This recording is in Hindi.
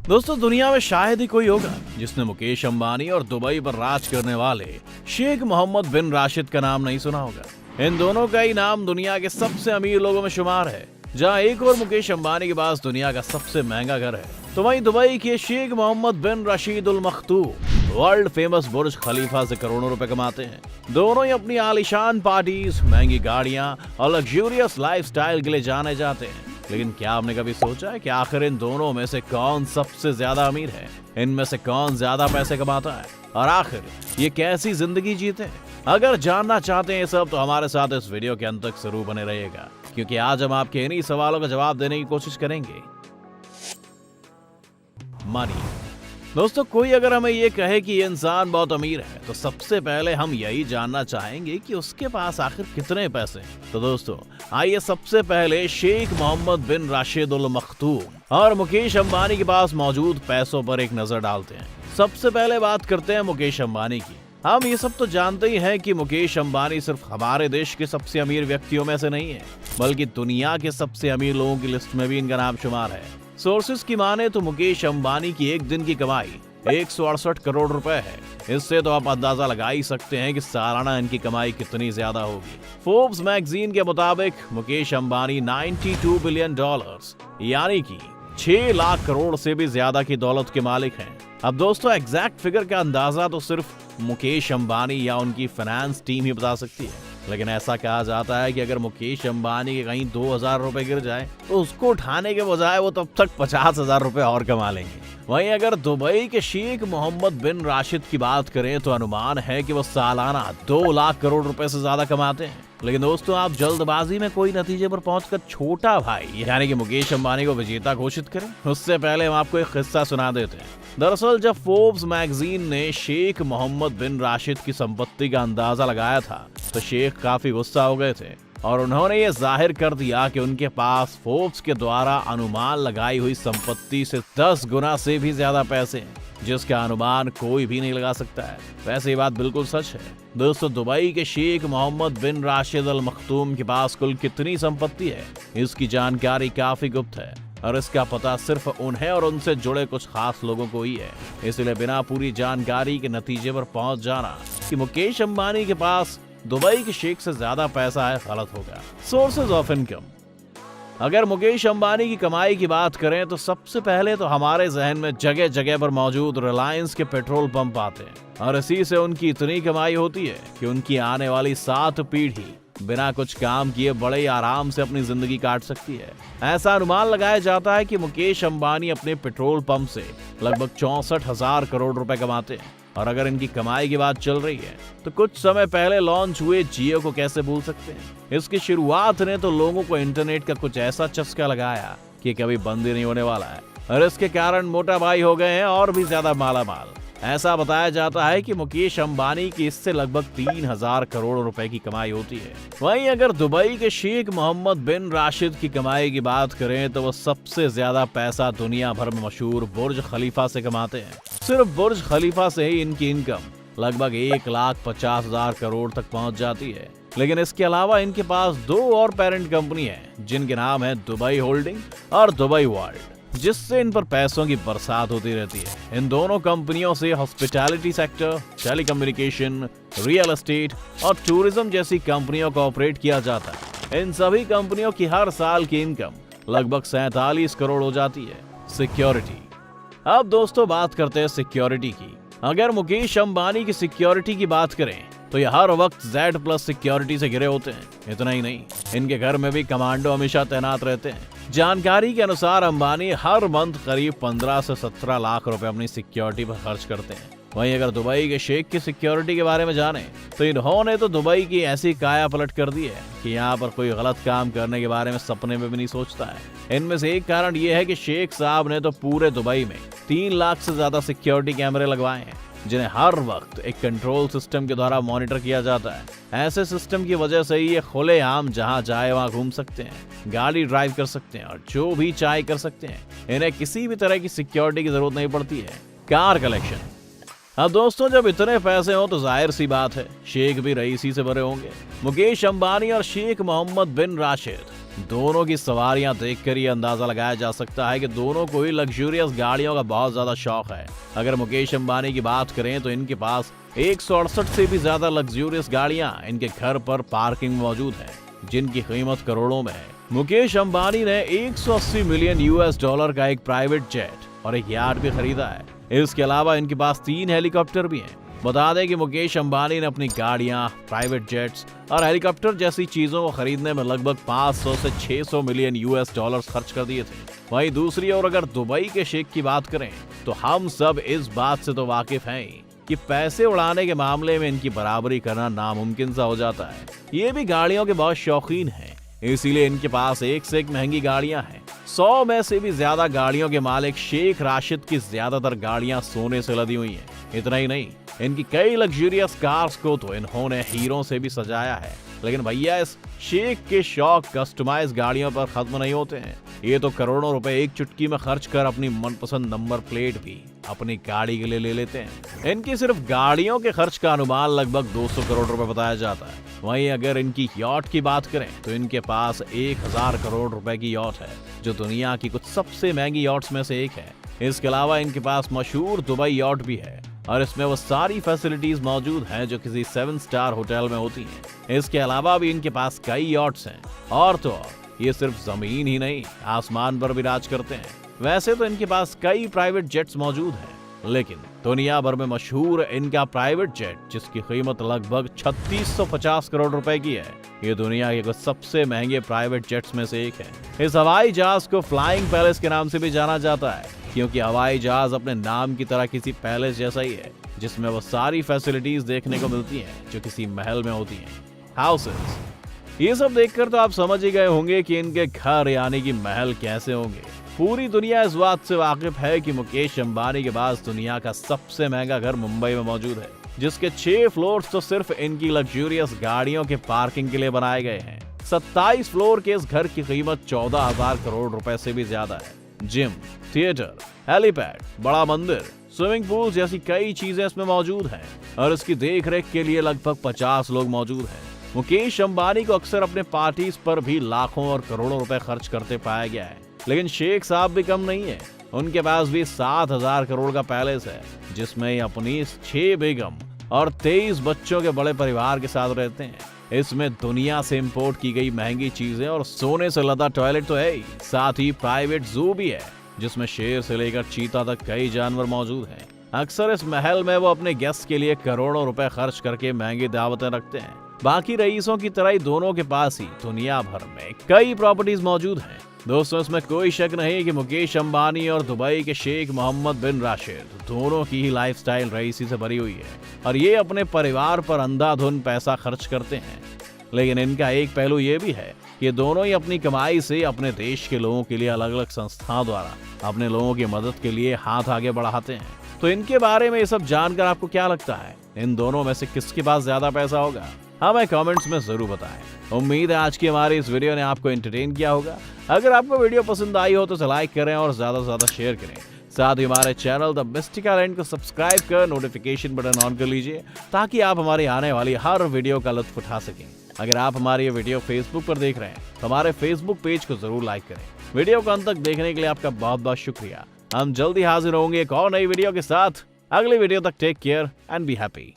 दोस्तों, दुनिया में शायद ही कोई होगा जिसने मुकेश अंबानी और दुबई पर राज करने वाले शेख मोहम्मद बिन राशिद का नाम नहीं सुना होगा। इन दोनों का ही नाम दुनिया के सबसे अमीर लोगों में शुमार है। जहां एक और मुकेश अंबानी के पास दुनिया का सबसे महंगा घर है, तो वहीं दुबई के शेख मोहम्मद बिन रशीद अल मखतूम वर्ल्ड फेमस बुर्ज खलीफा से करोड़ों रुपए कमाते हैं। दोनों ही अपनी आलीशान पार्टीज, महंगी गाड़ियां और लग्जूरियस लाइफस्टाइल के लिए जाने जाते हैं। लेकिन क्या आपने कभी सोचा है कि आखिर इन दोनों में से कौन सबसे ज्यादा अमीर है? इनमें से कौन ज्यादा पैसे कमाता है और आखिर ये कैसी जिंदगी जीते हैं? अगर जानना चाहते हैं ये सब, तो हमारे साथ इस वीडियो के अंत तक जरूर बने रहिएगा, क्योंकि आज हम आपके इन्हीं सवालों का जवाब देने की कोशिश करेंगे। मनी। दोस्तों, कोई अगर हमें ये कहे कि ये इंसान बहुत अमीर है, तो सबसे पहले हम यही जानना चाहेंगे कि उसके पास आखिर कितने पैसे हैं। तो दोस्तों, आइए सबसे पहले शेख मोहम्मद बिन राशिद अल मखतूम और मुकेश अंबानी के पास मौजूद पैसों पर एक नजर डालते हैं। सबसे पहले बात करते हैं मुकेश अंबानी की। हम ये सब तो जानते ही हैं कि मुकेश अंबानी सिर्फ हमारे देश के सबसे अमीर व्यक्तियों में से नहीं है, बल्कि दुनिया के सबसे अमीर लोगों की लिस्ट में भी इनका नाम शुमार है। सोर्सेस की माने तो मुकेश अंबानी की एक दिन की कमाई 168 करोड़ रुपए है। इससे तो आप अंदाजा लगा ही सकते हैं कि सालाना इनकी कमाई कितनी ज्यादा होगी। फोर्ब्स मैगजीन के मुताबिक मुकेश अंबानी 92 बिलियन डॉलर्स यानी कि 6 लाख करोड़ से भी ज्यादा की दौलत के मालिक हैं। अब दोस्तों, एग्जैक्ट फिगर का अंदाजा तो सिर्फ मुकेश अंबानी या उनकी फाइनेंस टीम ही बता सकती है। लेकिन ऐसा कहा जाता है कि अगर मुकेश अंबानी के कहीं 2000 रुपए गिर जाए, तो उसको उठाने के बजाय वो तब तक 50,000 रुपए और कमा लेंगे। वहीं अगर दुबई के शेख मोहम्मद बिन राशिद की बात करें, तो अनुमान है कि वो सालाना 2 लाख करोड़ रुपए से ज्यादा कमाते हैं। लेकिन दोस्तों, आप जल्दबाजी में कोई नतीजे पर पहुंचकर छोटा भाई यानी कि मुकेश अंबानी को विजेता घोषित करें, उससे पहले हम आपको एक किस्सा सुना देते हैं। दरअसल जब फोर्ब्स मैगजीन ने शेख मोहम्मद बिन राशिद की संपत्ति का अंदाजा लगाया था, तो शेख काफी गुस्सा हो गए थे और उन्होंने ये जाहिर कर दिया कि उनके पास फोर्ब्स के द्वारा अनुमान लगाई हुई संपत्ति से 10 गुना से भी ज्यादा पैसे हैं, जिसका अनुमान कोई भी नहीं लगा सकता है। वैसे ये बात बिल्कुल सच है। दोस्तों, दुबई के शेख मोहम्मद बिन राशिद अल मखतूम के पास कुल कितनी संपत्ति है, इसकी जानकारी काफी गुप्त है और इसका पता सिर्फ उन्हें और उनसे जुड़े कुछ खास लोगों को ही है। इसलिए बिना पूरी जानकारी के नतीजे पर पहुंच जाना कि मुकेश अंबानी के पास दुबई के शेख से ज्यादा पैसा है, गलत होगा। Sources of income. अगर मुकेश अंबानी की कमाई की बात करें, तो सबसे पहले तो हमारे जहन में जगह जगह पर मौजूद रिलायंस के पेट्रोल पंप आते हैं और इसी से उनकी इतनी कमाई होती है कि उनकी आने वाली 7 पीढ़ी बिना कुछ काम किए बड़े ही आराम से अपनी जिंदगी काट सकती है। ऐसा अनुमान लगाया जाता है कि मुकेश अंबानी अपने पेट्रोल पंप से लगभग 64,000 करोड़ रुपए कमाते हैं। और अगर इनकी कमाई की बात चल रही है, तो कुछ समय पहले लॉन्च हुए जियो को कैसे भूल सकते हैं। इसकी शुरुआत ने तो लोगों को इंटरनेट का कुछ ऐसा चस्का लगाया कि कभी बंद ही नहीं होने वाला है और इसके कारण मोटा भाई हो गए हैं और भी ज्यादा मालामाल। ऐसा बताया जाता है कि मुकेश अंबानी की इससे लगभग 3000 करोड़ रुपए की कमाई होती है। वहीं अगर दुबई के शेख मोहम्मद बिन राशिद की कमाई की बात करें, तो वो सबसे ज्यादा पैसा दुनिया भर में मशहूर बुर्ज खलीफा से कमाते हैं। सिर्फ बुर्ज खलीफा से ही इनकी इनकम लगभग 1,50,000 करोड़ तक पहुंच जाती है। लेकिन इसके अलावा इनके पास 2 और पेरेंट कंपनी है, जिनके नाम है दुबई होल्डिंग और दुबई वर्ल्ड, जिससे इन पर पैसों की बरसात होती रहती है। इन दोनों कंपनियों से hospitality sector, telecommunication, real estate और टूरिज्म जैसी कंपनियों को ऑपरेट किया जाता है। इन सभी कंपनियों की हर साल की इनकम लगभग 47 करोड़ हो जाती है। सिक्योरिटी। अब दोस्तों, बात करते हैं सिक्योरिटी की। अगर मुकेश अंबानी की सिक्योरिटी की बात करें, तो ये हर वक्त Z+ सिक्योरिटी से घिरे होते हैं। इतना ही नहीं, इनके घर में भी कमांडो हमेशा तैनात रहते हैं। जानकारी के अनुसार अंबानी हर मंथ करीब 15 से 17 लाख रुपए अपनी सिक्योरिटी पर खर्च करते हैं। वहीं अगर दुबई के शेख की सिक्योरिटी के बारे में जाने, तो इन्होंने तो दुबई की ऐसी काया पलट कर दी है कि यहाँ पर कोई गलत काम करने के बारे में सपने में भी नहीं सोचता है। इनमें से एक कारण ये है कि शेख साहब ने तो पूरे दुबई में 3 लाख से ज्यादा सिक्योरिटी कैमरे लगवाए हैं, जिन्हें हर वक्त एक कंट्रोल सिस्टम के द्वारा मॉनिटर किया जाता है। ऐसे सिस्टम की वजह से ही ये खुलेआम जहां चाहे वहां घूम सकते हैं, गाड़ी ड्राइव कर सकते हैं और जो भी चाहे कर सकते हैं। इन्हें किसी भी तरह की सिक्योरिटी की जरूरत नहीं पड़ती है। Car collection. अब दोस्तों, जब इतने पैसे हो तो जाहिर सी बात है शेख भी रईसी से भरे होंगे। मुकेश अंबानी और शेख मोहम्मद बिन राशिद दोनों की सवारियां देखकर ये अंदाजा लगाया जा सकता है कि दोनों को ही लग्जूरियस गाड़ियों का बहुत ज्यादा शौक है। अगर मुकेश अंबानी की बात करें तो इनके पास 168 से भी ज्यादा लग्जूरियस गाड़ियां इनके घर पर पार्किंग में मौजूद है, जिनकी कीमत करोड़ों में है। मुकेश अंबानी ने 180 मिलियन US डॉलर का एक प्राइवेट जेट और एक यार्ड भी खरीदा है। इसके अलावा इनके पास 3 हेलीकॉप्टर भी हैं। बता दें कि मुकेश अंबानी ने अपनी गाड़ियां, प्राइवेट जेट्स और हेलीकॉप्टर जैसी चीजों को खरीदने में लगभग 500 से 600 मिलियन US डॉलर खर्च कर दिए थे। वहीं दूसरी ओर अगर दुबई के शेख की बात करें तो हम सब इस बात से तो वाकिफ हैं कि पैसे उड़ाने के मामले में इनकी बराबरी करना नामुमकिन सा हो जाता है। ये भी गाड़ियों के बहुत शौकीन हैं, इसीलिए इनके पास एक से एक महंगी गाड़ियां हैं। 100 में से भी ज्यादा गाड़ियों के मालिक शेख राशिद की ज्यादातर गाड़ियां सोने से लदी हुई हैं। इतना ही नहीं, इनकी कई लग्जूरियस कार्स को तो इन्होंने हीरों से भी सजाया है। लेकिन भैया, इस शेख के शौक कस्टमाइज गाड़ियों पर खत्म नहीं होते हैं। ये तो करोड़ों रुपए एक चुटकी में खर्च कर अपनी मनपसंद नंबर प्लेट भी अपनी गाड़ी के लिए ले लेते हैं। इनकी सिर्फ गाड़ियों के खर्च का अनुमान लगभग 200 करोड़ रुपए बताया जाता है। वहीं अगर इनकी यॉट की बात करें तो इनके पास 1000 करोड़ रुपए की यॉट है, जो दुनिया की कुछ सबसे महंगी यॉट्स में से एक है। इसके अलावा इनके पास मशहूर दुबई यॉट भी है और इसमें वो सारी फैसिलिटीज मौजूद हैं जो किसी 7 स्टार होटल में होती हैं। इसके अलावा भी इनके पास कई यॉट्स हैं और तो ये सिर्फ जमीन ही नहीं, आसमान पर भी राज करते हैं। वैसे तो इनके पास कई प्राइवेट जेट्स मौजूद हैं, लेकिन दुनिया भर में मशहूर इनका प्राइवेट जेट, जिसकी कीमत लगभग 3650 करोड़ रुपए की है, ये दुनिया के कुछ सबसे महंगे प्राइवेट जेट्स में से एक है। इस हवाई जहाज को फ्लाइंग पैलेस के नाम से भी जाना जाता है, क्योंकि हवाई जहाज अपने नाम की तरह किसी पैलेस जैसा ही है, जिसमें वो सारी फैसिलिटीज देखने को मिलती हैं जो किसी महल में होती हैं। हाउसेस, ये सब देखकर तो आप समझ ही गए होंगे कि इनके घर यानी कि महल कैसे होंगे। पूरी दुनिया इस बात से वाकिफ है कि मुकेश अंबानी के पास दुनिया का सबसे महंगा घर मुंबई में मौजूद है, जिसके 6 फ्लोर्स तो सिर्फ इनकी लग्जूरियस गाड़ियों के पार्किंग के लिए बनाए गए हैं। 27 फ्लोर के इस घर की कीमत 14,000 करोड़ रुपए से भी ज्यादा है। जिम, थिएटर, हेलीपैड, बड़ा मंदिर, स्विमिंग पूल जैसी कई चीजें इसमें मौजूद हैं और इसकी देखरेख के लिए लगभग 50 लोग मौजूद हैं। मुकेश अंबानी को अक्सर अपने पार्टीज पर भी लाखों और करोड़ों रुपए खर्च करते पाया गया है, लेकिन शेख साहब भी कम नहीं है। उनके पास भी 7000 करोड़ का पैलेस है, जिसमें अपनी 6 बेगम और 23 बच्चों के बड़े परिवार के साथ रहते हैं। इसमें दुनिया से इंपोर्ट की गई महंगी चीजें और सोने से लदा टॉयलेट तो है ही, साथ ही प्राइवेट जू भी है, जिसमें शेर से लेकर चीता तक कई जानवर मौजूद हैं। अक्सर इस महल में वो अपने गेस्ट के लिए करोड़ों रुपए खर्च करके महंगी दावतें रखते हैं। बाकी रईसों की तरह ही दोनों के पास ही दुनिया भर में कई प्रॉपर्टीज मौजूद हैं। दोस्तों, इसमें कोई शक नहीं कि मुकेश अंबानी और दुबई के शेख मोहम्मद बिन राशिद दोनों की ही लाइफस्टाइल रईसी से भरी हुई है और ये अपने परिवार पर अंधाधुन पैसा खर्च करते हैं। लेकिन इनका एक पहलू ये भी है कि दोनों ही अपनी कमाई से अपने देश के लोगों के लिए अलग अलग संस्थाओं द्वारा अपने लोगों की मदद के लिए हाथ आगे बढ़ाते हैं। तो इनके बारे में ये सब जानकर आपको क्या लगता है? इन दोनों में से किसके पास ज्यादा पैसा होगा? हमें कमेंट्स में जरूर बताएं। उम्मीद है आज की हमारी इस वीडियो ने आपको एंटरटेन किया होगा। अगर आपको वीडियो पसंद आई हो तो लाइक करें और ज्यादा से ज्यादा शेयर करें। साथ ही हमारे चैनल द मिस्टिक आइलैंड को सब्सक्राइब कर नोटिफिकेशन बटन ऑन कर लीजिए, ताकि आप हमारी आने वाली हर वीडियो का लुत्फ उठा सकें। अगर आप हमारी ये वीडियो फेसबुक पर देख रहे हैं तो हमारे फेसबुक पेज को जरूर लाइक करें। वीडियो को अंत तक देखने के लिए आपका बहुत बहुत शुक्रिया। हम जल्दी हाजिर होंगे एक और नई वीडियो के साथ। अगली वीडियो तक take care and be happy.